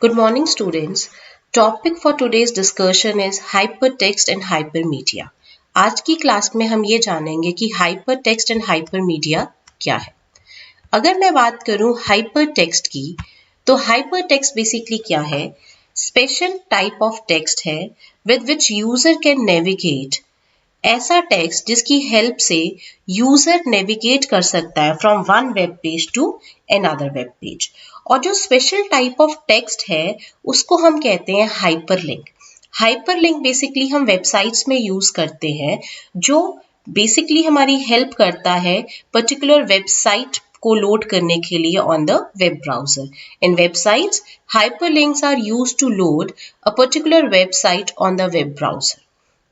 Good morning, students. Topic for today's discussion is hypertext and hypermedia. आज की class में हम ये जानेंगे कि hypertext and hypermedia क्या है। अगर मैं बात करूं hypertext की, तो hypertext basically क्या है? Special type of text है with which user can navigate. ऐसा टेक्स्ट जिसकी हेल्प से यूजर नेविगेट कर सकता है from one web page to another web page. और जो स्पेशल टाइप ऑफ टेक्स्ट है उसको हम कहते हैं हाइपरलिंक। हाइपरलिंक बेसिकली हम वेबसाइट्स में यूज करते हैं, जो बेसिकली हमारी हेल्प करता है पर्टिकुलर वेबसाइट को लोड करने के लिए on the web browser. In websites hyperlinks are used to load a particular website on the web browser.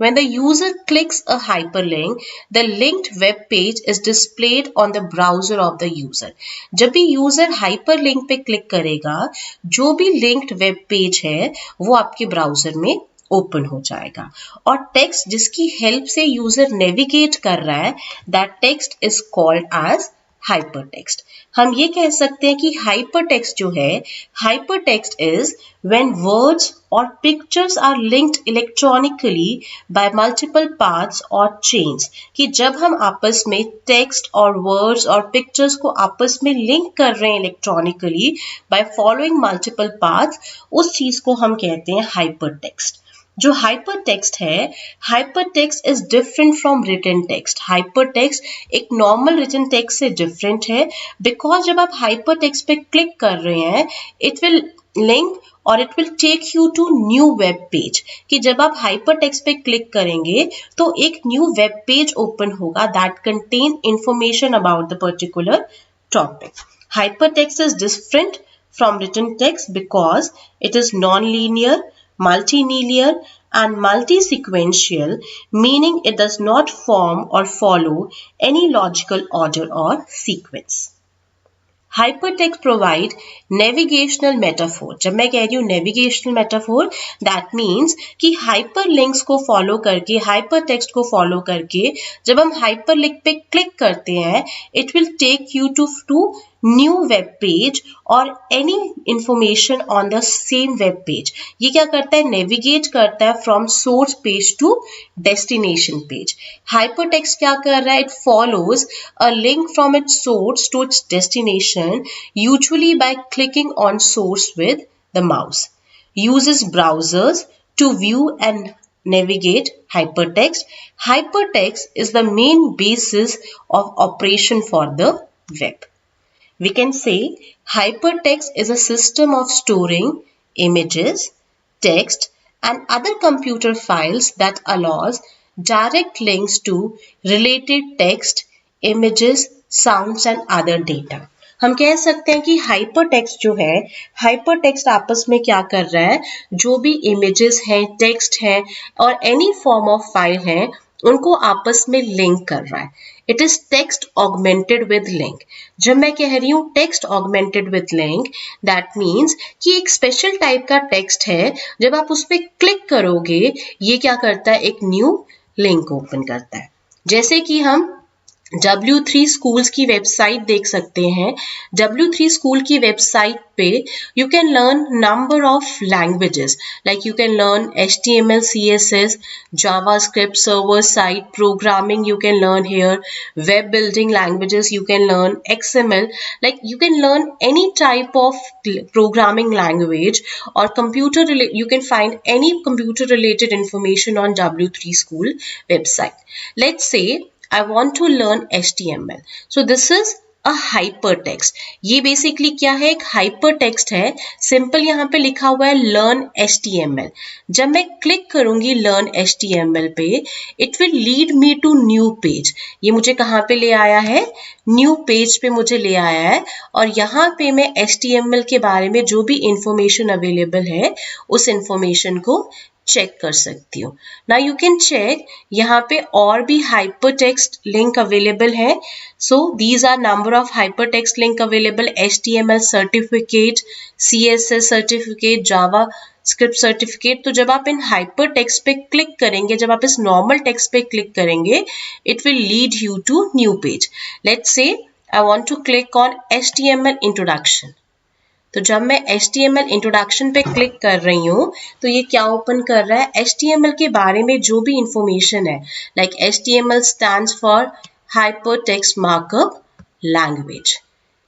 When the user clicks a hyperlink, the linked web page is displayed on the browser of the user. जब भी user hyperlink पे click करेगा, जो भी linked web page है वो आपके browser में ओपन हो जाएगा। और टेक्स्ट जिसकी हेल्प से यूजर नेविगेट कर रहा है, that text is called as hypertext. हम ये कह सकते हैं कि हाइपरटेक्स्ट जो है, हाइपरटेक्स्ट इज व्हेन वर्ड्स और pictures are linked electronically by multiple paths और चेन्स। कि जब हम आपस में टेक्स्ट और वर्ड्स और पिक्चर्स को आपस में लिंक कर रहे हैं electronically by following multiple paths, उस चीज को हम कहते हैं हाइपरटेक्स्ट। जो हाइपरटेक्स्ट है, hypertext is different from written text. Hypertext एक नॉर्मल रिटन टेक्स्ट से डिफरेंट है, बिकॉज जब आप हाइपरटेक्स्ट पे क्लिक कर रहे हैं, इट विल लिंक और it will take you to new web page. कि जब आप हाइपरटेक्स्ट पे क्लिक करेंगे तो एक न्यू वेब पेज ओपन होगा that content information about the particular topic. Hypertext is different from written text because it is non-linear, multilinear and multi-sequential, meaning it does not form or follow any logical order or sequence. Hypertext provide navigational metaphor. जब मैं कह रही हूँ navigational metaphor, that means कि hyperlinks को follow करके, hypertext को follow करके, जब हम hyperlink पे click करते हैं, it will take you to new web page और any information on the same web page. ये क्या करता है? Navigate करता है from source page to destination page. Hypertext क्या कर रहा है? It follows a link from its source to its destination, usually by clicking on source with the mouse. Uses browsers to view and navigate hypertext. Hypertext is the main basis of operation for the web. We can say hypertext is a system of storing images, text, and other computer files that allows direct links to related text, images, sounds, and other data. हम कह सकते हैं कि hypertext जो है, hypertext आपस में क्या कर रहा है, जो भी इमेजेस हैं, टेक्स्ट हैं और एनी फॉर्म ऑफ फाइल है, उनको आपस में लिंक कर रहा है। It is text augmented with link. जब मैं कह रही हूँ text augmented with link, that means कि एक स्पेशल टाइप का टेक्स्ट है, जब आप उस पर क्लिक करोगे, ये क्या करता है? एक न्यू लिंक ओपन करता है। जैसे कि हम W3 स्कूल्स की वेबसाइट देख सकते हैं। W3 स्कूल की वेबसाइट पे you can learn number of languages, like you can learn HTML, CSS, JavaScript, server side programming you can learn here, web building languages you can learn, XML, like you can learn any type of programming language or you can find any computer related information on W3 school website. Let's say I want to learn HTML. So this is a hypertext. ये basically क्या है? एक hypertext है। Simple यहाँ पे लिखा हुआ है learn HTML. जब मैं क्लिक करूंगी learn HTML पे, it will lead me to new page. ये मुझे कहाँ पे ले आया है? न्यू पेज पे मुझे ले आया है। और यहाँ पे मैं HTML के बारे में जो भी इंफॉर्मेशन अवेलेबल है, उस इंफॉर्मेशन को चेक कर सकती हूँ। नाउ यू कैन चेक, यहाँ पे और भी हाइपरटेक्स्ट लिंक अवेलेबल है। So these are number of hypertext link available, HTML certificate, CSS certificate, JavaScript certificate. तो जब आप इन हाइपरटेक्स्ट पे क्लिक करेंगे, जब आप इस नॉर्मल टेक्स्ट पे क्लिक करेंगे, it will lead you to new page. Let's say I want to click on HTML introduction. तो जब मैं HTML इंट्रोडक्शन पे क्लिक कर रही हूँ तो ये क्या ओपन कर रहा है, HTML के बारे में जो भी इंफॉर्मेशन है, like HTML stands for hypertext markup language.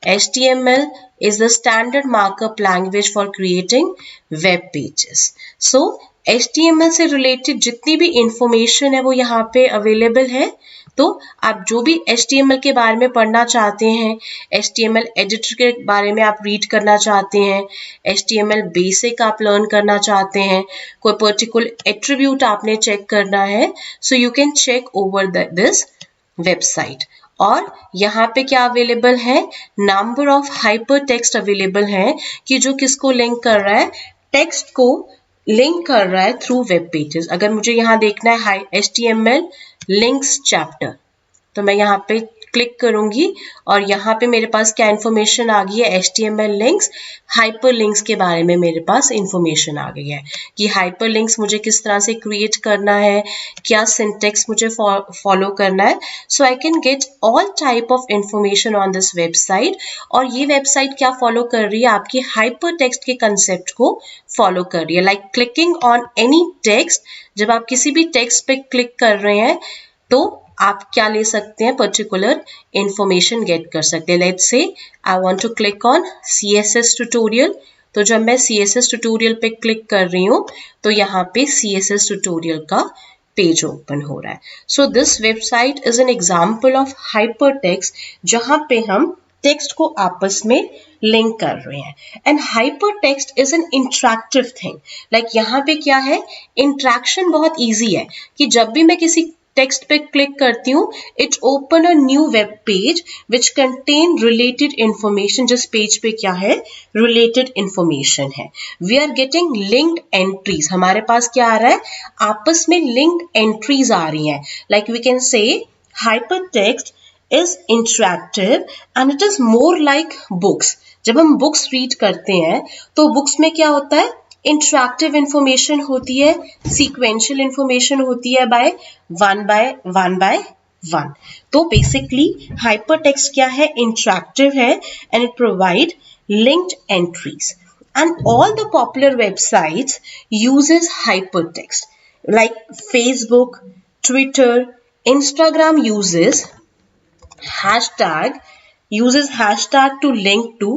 HTML is the standard markup language for creating web pages. So HTML से रिलेटेड जितनी भी इंफॉर्मेशन है वो यहाँ पे अवेलेबल है. तो आप जो भी HTML के बारे में पढ़ना चाहते हैं, HTML एडिटर के बारे में आप रीड करना चाहते हैं, HTML बेसिक आप लर्न करना चाहते हैं, कोई पर्टिकुलर एट्रीब्यूट आपने चेक करना है, so you can check over this website. और यहाँ पे क्या अवेलेबल है, number of hyper text available है कि जो किसको लिंक कर रहा है, टेक्स्ट को लिंक कर रहा है थ्रू वेब पेजेस. अगर मुझे यहाँ देखना है HTML लिंक्स चैप्टर, तो मैं यहाँ पे क्लिक करूंगी और यहाँ पे मेरे पास क्या इन्फॉर्मेशन आ गई है, HTML लिंक्स, हाइपर लिंक्स के बारे में मेरे पास इन्फॉर्मेशन आ गई है कि हाइपर लिंक्स मुझे किस तरह से क्रिएट करना है, क्या सिंटेक्स मुझे फॉलो करना है. So I can get all type of information on this website. और ये वेबसाइट क्या फॉलो कर रही है, आपकी हाइपर टेक्स्ट के कंसेप्ट को फॉलो कर रही है. Like clicking on any text, जब आप किसी भी टेक्स्ट पे क्लिक कर रहे हैं तो आप क्या ले सकते हैं, पर्टिकुलर इंफॉर्मेशन गेट कर सकते हैं. Let's say I want to click on CSS tutorial. तो जब मैं CSS ट्यूटोरियल पे क्लिक कर रही हूँ तो यहाँ पे CSS ट्यूटोरियल का पेज ओपन हो रहा है. So this website is an example of hyper text, जहाँ पे हम टेक्स्ट को आपस में लिंक कर रहे हैं. And hyper text is an interactive thing. Like यहाँ पे क्या है, इंटरेक्शन बहुत ईजी है कि जब भी मैं किसी टेक्स्ट पे क्लिक करती हूँ, it open a new web page which content related information. जिस पेज पे क्या है, रिलेटेड इंफॉर्मेशन है. We are getting linked entries. हमारे पास क्या आ रहा है, आपस में लिंक्ड एंट्रीज आ रही हैं. Like we can say hyper text is interactive and it is more like books. जब हम बुक्स रीड करते हैं तो बुक्स में क्या होता है, इंटरेक्टिव इंफॉर्मेशन होती है, सीक्वेंशियल इंफॉर्मेशन होती है बाय वन. तो बेसिकली हाइपर टेक्स्ट क्या है, इंटरेक्टिव है and it provide linked entries. And all the popular websites uses hyper text. Like Facebook, Twitter, Instagram uses hashtag to link to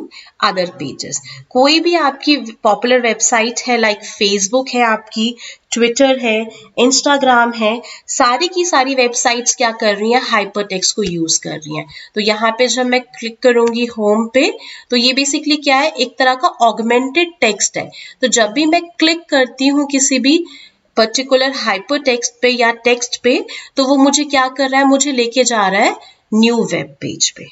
other pages. कोई भी आपकी popular website है, like Facebook है, आपकी Twitter है, इंस्टाग्राम है, सारी की सारी वेबसाइट्स क्या कर रही हैं, हाइपर टेक्स्ट को यूज कर रही हैं. तो यहाँ पे जब मैं क्लिक करूंगी होम पे, तो ये बेसिकली क्या है, एक तरह का ऑगमेंटेड टेक्स्ट है. तो जब भी मैं क्लिक करती हूँ किसी भी पर्टिकुलर हाइपर टेक्स्ट पे या टेक्स्ट पे, तो वो मुझे क्या कर रहा है, मुझे लेके जा रहा है न्यू वेब पेज पे.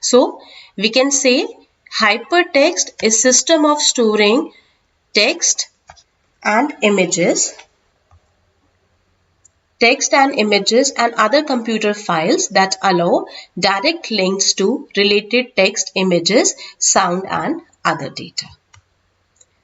So we can say hypertext is system of storing text and images and other computer files that allow direct links to related text, images, sound and other data.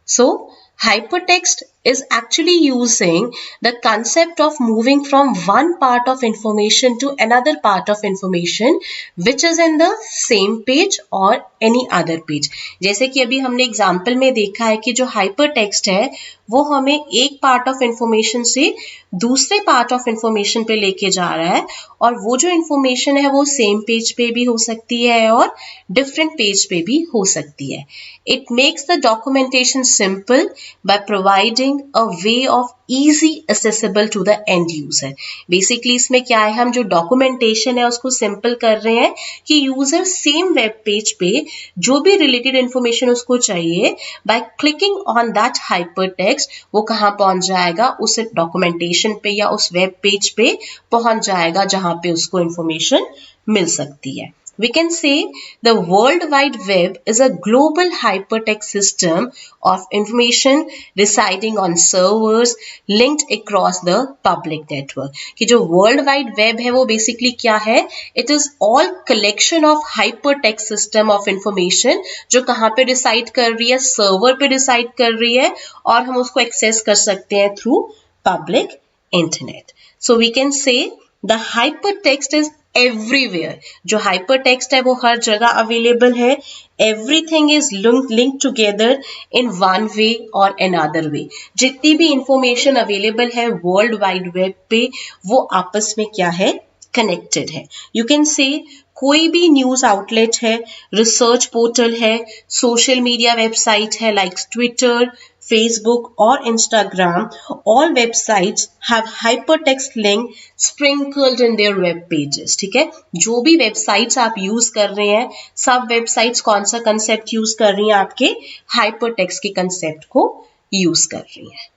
So hypertext is actually using the concept of moving from one part of information to another part of information which is in the same page or any other page. जैसे कि अभी हमने example में देखा है कि जो hyper text है वो हमें एक पार्ट ऑफ इंफॉर्मेशन से दूसरे पार्ट ऑफ इंफॉर्मेशन पे लेके जा रहा है, और वो जो इंफॉर्मेशन है वो सेम पेज पे भी हो सकती है और डिफरेंट पेज पे भी हो सकती है. It makes the documentation simple by providing a way of easy accessible to the end user. Basically इसमें क्या है, हम जो डॉक्यूमेंटेशन है उसको सिंपल कर रहे हैं कि यूजर सेम वेब पेज पे जो भी रिलेटेड इंफॉर्मेशन उसको चाहिए, by clicking on that hyper text वो कहाँ पहुंच जाएगा, उस डॉक्यूमेंटेशन पे या उस वेब पेज पे पहुंच जाएगा जहां पे उसको इंफॉर्मेशन मिल सकती है. We can say the World Wide Web is a global hypertext system of information residing on servers linked across the public network. कि जो World Wide Web है वो basically क्या है? It is all collection of hypertext system of information जो कहाँ पे reside कर रही है, server पे reside कर रही है, और हम उसको access कर सकते हैं through public internet. So we can say the hypertext is everywhere. जो हाइपर टेक्स्ट है वो हर जगह अवेलेबल है। Everything is link together in one way और अनदर वे। जितनी भी इंफॉर्मेशन अवेलेबल है वर्ल्ड वाइड वेब पे वो आपस में क्या है, कनेक्टेड है। यू कैन से कोई भी न्यूज आउटलेट है, रिसर्च पोर्टल है, सोशल मीडिया वेबसाइट है like Twitter, Facebook or Instagram, all websites have hypertext link sprinkled in their web pages. ठीक है, जो भी वेबसाइट्स आप यूज कर रहे हैं, सब वेबसाइट्स कौन सा कंसेप्ट यूज कर रही हैं, आपके हाइपरटेक्स्ट के कंसेप्ट को यूज कर रही हैं।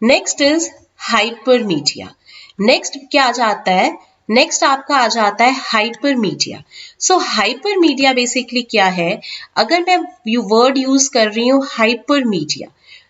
Next is hypermedia. नेक्स्ट क्या आ जाता है, नेक्स्ट आपका आ जाता है हाइपरमीडिया। सो हाइपरमीडिया बेसिकली क्या है, अगर मैं वर्ड यूज कर रही हूँ हाइपरमीडिया,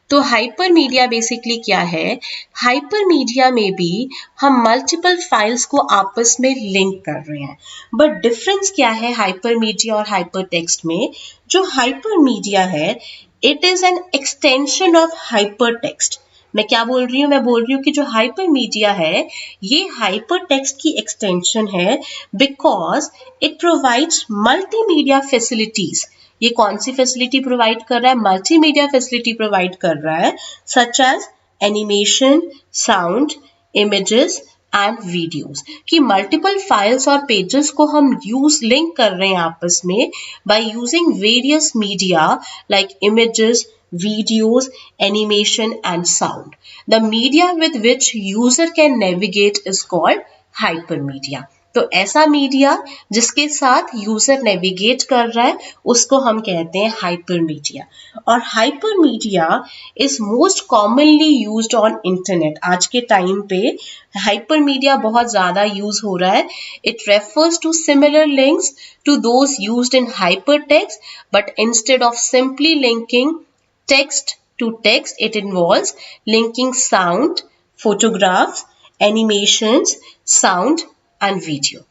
तो हाइपरमीडिया बेसिकली क्या है, हाइपरमीडिया में भी हम मल्टीपल फाइल्स को आपस में लिंक कर रहे हैं। बट डिफरेंस क्या है हाइपरमीडिया और हाइपरटेक्स्ट में, जो हाइपरमीडिया है it is an extension of hypertext. मैं क्या बोल रही हूँ, मैं बोल रही हूँ कि जो हाइपरमीडिया है ये हाइपरटेक्स्ट की एक्सटेंशन है, because it provides multimedia facilities. ये कौन सी फैसिलिटी प्रोवाइड कर रहा है, मल्टीमीडिया फैसिलिटी प्रोवाइड कर रहा है, such as animation, sound, images and videos, कि मल्टीपल फाइल्स और पेजेस को हम लिंक कर रहे हैं आपस में by using various media like images, videos, animation and sound. The media with which user can navigate is called hypermedia. तो ऐसा मीडिया जिसके साथ यूजर नेविगेट कर रहा है उसको हम कहते हैं हाइपरमीडिया। और hypermedia is most commonly used on internet. आज के टाइम पे हाइपरमीडिया बहुत ज्यादा यूज हो रहा है। It refers to similar links to those used in hypertext, but instead of simply linking text to text, it involves linking sound, photographs, animations, sound and video.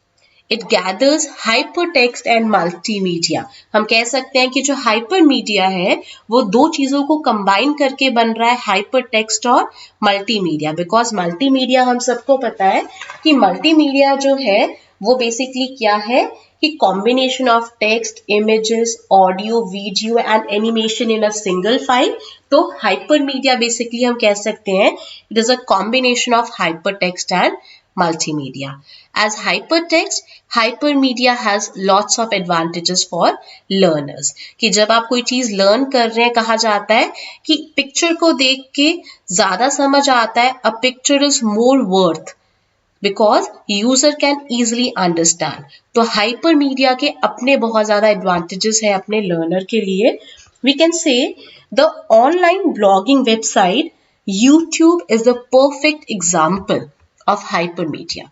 It gathers hypertext and multimedia. हम कह सकते हैं कि जो hypermedia है वो दो चीजों को combine करके बन रहा है hypertext और multimedia, because multimedia हम सबको पता है कि multimedia जो है वो basically क्या है कि combination of text, images, audio, video and animation in a single file. तो hypermedia basically हम कह सकते हैं it is a combination of hypertext and multimedia. As hypertext, hypermedia has lots of advantages for learners. कि जब आप कोई चीज लर्न कर रहे हैं, कहा जाता है कि पिक्चर को देख के ज्यादा समझ आता है, a picture is more worth because user can easily understand. तो hypermedia के अपने बहुत ज्यादा advantages है अपने learner के लिए. We can say the online blogging website YouTube is the perfect example of hypermedia.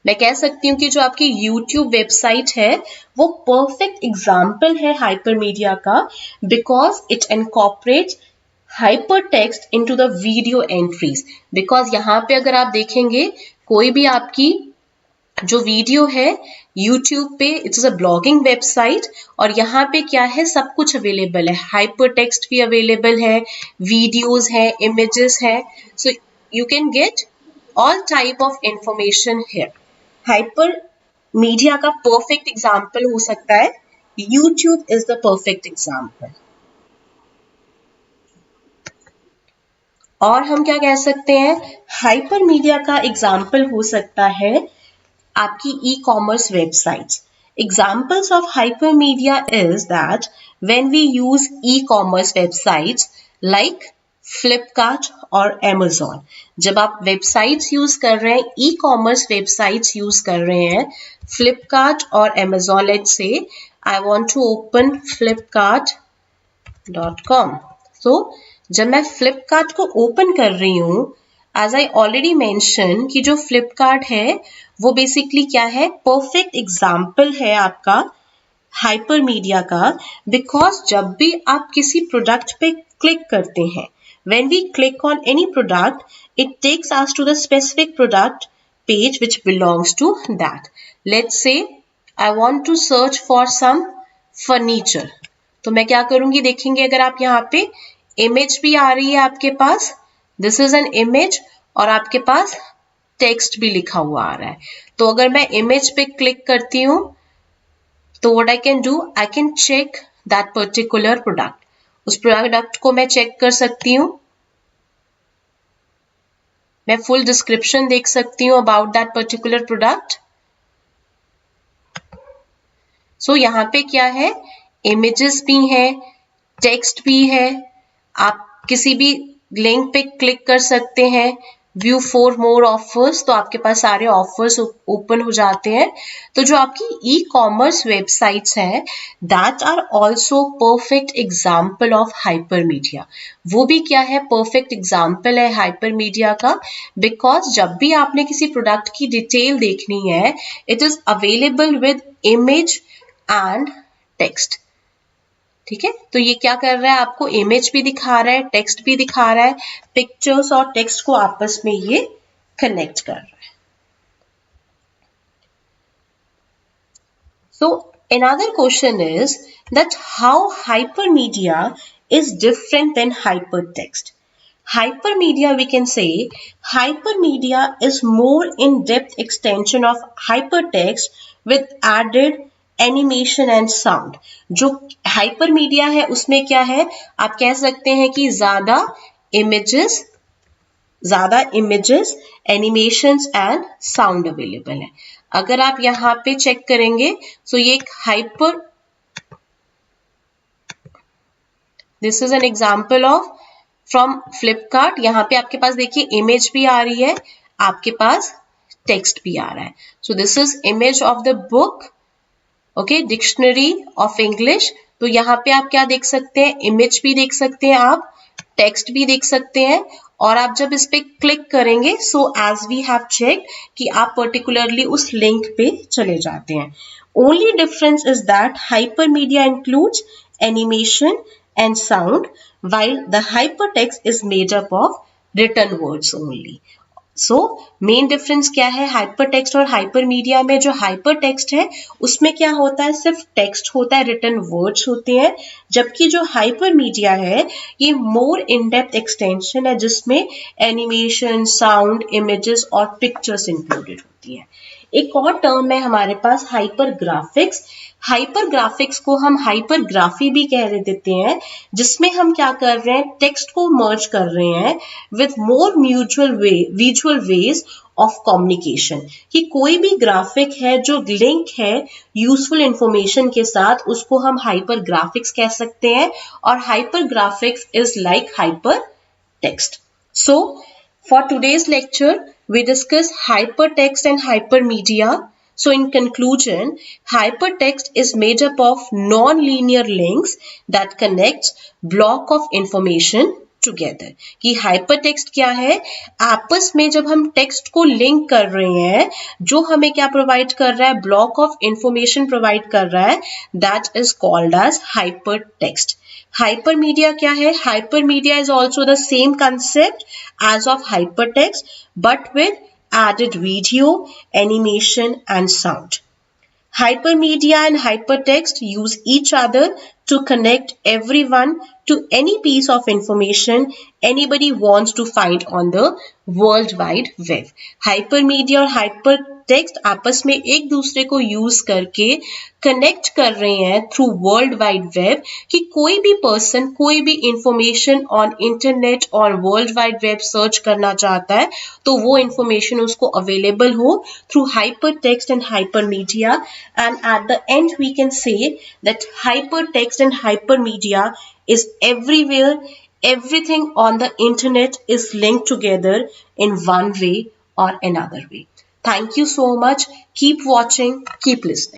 मैं कह सकती हूँ कि जो आपकी YouTube वेबसाइट है वो परफेक्ट एग्जाम्पल है हाइपरमीडिया का, because it incorporates hypertext into the video entries. Because यहाँ पे अगर आप देखेंगे कोई भी आपकी जो वीडियो है YouTube पे, it is a blogging website और यहाँ पे क्या है, सब कुछ अवेलेबल है, हाइपरटेक्स्ट भी अवेलेबल है, वीडियोस है, इमेजेस है, so you can get all type of information here. Hyper media का परफेक्ट एग्जाम्पल हो सकता है YouTube is the perfect example. और हम क्या कह सकते हैं, हाइपर मीडिया का एग्जाम्पल हो सकता है आपकी e commerce websites. Examples of hypermedia is that when we use e-commerce websites like Flipkart और Amazon, जब आप वेबसाइट्स यूज कर रहे हैं, ई कॉमर्स वेबसाइट्स यूज कर रहे हैं, Flipkart और Amazon, let's say I want to open flipkart.com. So जब मैं Flipkart को ओपन कर रही हूँ, एज आई ऑलरेडी मेंशन कि जो फ्लिपकार्ट है वो बेसिकली क्या है, परफेक्ट एग्जाम्पल है आपका हाइपरमीडिया का, बिकॉज जब भी आप किसी प्रोडक्ट पे क्लिक करते हैं, when we click on any product, it takes us to the specific product page which belongs to that. Let's say I want to search for some furniture, तो मैं क्या करूंगी, देखेंगे अगर आप यहाँ पे इमेज भी आ रही है आपके पास, दिस इज एन इमेज, और आपके पास टेक्स्ट भी लिखा हुआ आ रहा है। तो अगर मैं इमेज पे क्लिक करती हूँ तो what I can do, I can check that particular product. उस प्रोडक्ट को मैं चेक कर सकती हूँ, मैं फुल डिस्क्रिप्शन देख सकती हूँ अबाउट दैट पर्टिकुलर प्रोडक्ट। सो यहाँ पे क्या है, इमेजेस भी है, टेक्स्ट भी है, आप किसी भी लिंक पे क्लिक कर सकते हैं, व्यू फॉर मोर ऑफर्स, तो आपके पास सारे ऑफर्स ओपन हो जाते हैं। तो जो आपकी ई कॉमर्स वेबसाइट्स हैं that are also perfect example of hyper media. वो भी क्या है, परफेक्ट एग्जाम्पल है हाइपर मीडिया का, बिकॉज जब भी आपने किसी प्रोडक्ट की डिटेल देखनी है it is available with image and text. ठीक है, तो ये क्या कर रहा है, आपको इमेज भी दिखा रहा है, टेक्स्ट भी दिखा रहा है, पिक्चर्स और टेक्स्ट को आपस में ये कनेक्ट कर रहा है। सो another question is that how hypermedia is different than hypertext. Hypermedia, we can say hypermedia is more in-depth extension of hypertext with added animation and sound. जो हाइपर मीडिया है उसमें क्या है, आप कह सकते हैं कि ज्यादा images animations and sound available है। अगर आप यहाँ पे चेक करेंगे तो ये एक hyper, this is an example of from Flipkart. यहाँ पे आपके पास देखिए इमेज भी आ रही है, आपके पास टेक्स्ट भी आ रहा है। So this is image of the book, okay, dictionary of English. तो यहाँ पे आप क्या देख सकते हैं, इमेज भी देख सकते हैं, आप टेक्स्ट भी देख सकते हैं, और आप जब इस पे क्लिक करेंगे so as we have check कि आप पर्टिकुलरली उस लिंक पे चले जाते हैं। Only difference is that hyper media includes animation and sound while the hypertext is made up of written words only. So main difference क्या है हाइपर टेक्स्ट और हाइपर मीडिया में, जो हाइपर टेक्स्ट है उसमें क्या होता है, सिर्फ टेक्स्ट होता है, रिटन वर्ड्स होते हैं, जबकि जो हाइपर मीडिया है ये मोर इन डेप्थ एक्सटेंशन है जिसमें एनिमेशन, साउंड, इमेजेस और पिक्चर्स इंक्लूडेड होती हैं। एक और टर्म है हमारे पास हाइपर ग्राफिक्स। हाइपर ग्राफिक्स को हम हाइपरग्राफी भी कह देते हैं, जिसमें हम क्या कर रहे हैं, टेक्स्ट को मर्ज कर रहे हैं with more visual ways of communication. कि कोई भी ग्राफिक है जो लिंक है यूजफुल इंफॉर्मेशन के साथ, उसको हम हाइपर ग्राफिक्स कह सकते हैं, और hyper graphics is like hyper text. So for today's lecture, we discuss hypertext and hypermedia. So in conclusion, hypertext is made up of non-linear links that connects block of information together. कि hypertext क्या है, आपस में जब हम text को link कर रहे हैं, जो हमें क्या प्रोवाइड कर रहा है, ब्लॉक ऑफ इंफॉर्मेशन प्रोवाइड कर रहा है, that is called as hypertext. Hypermedia क्या है, hypermedia is also the same concept as of hypertext but with added video, animation and sound. Hypermedia and hypertext use each other to connect everyone to any piece of information anybody wants to find on the world wide web. Hypermedia और hypertext आपस में एक दूसरे को use करके connect कर रहे हैं थ्रू वर्ल्ड वाइड वेब, कि कोई भी पर्सन कोई भी इंफॉर्मेशन ऑन इंटरनेट और वर्ल्ड वाइड वेब सर्च करना चाहता है तो वो इंफॉर्मेशन उसको अवेलेबल हो through hypertext and hypermedia. And at the end we can say that hypertext and hypermedia is everywhere. Everything on the internet is linked together in one way or another way. Thank you so much. Keep watching, keep listening.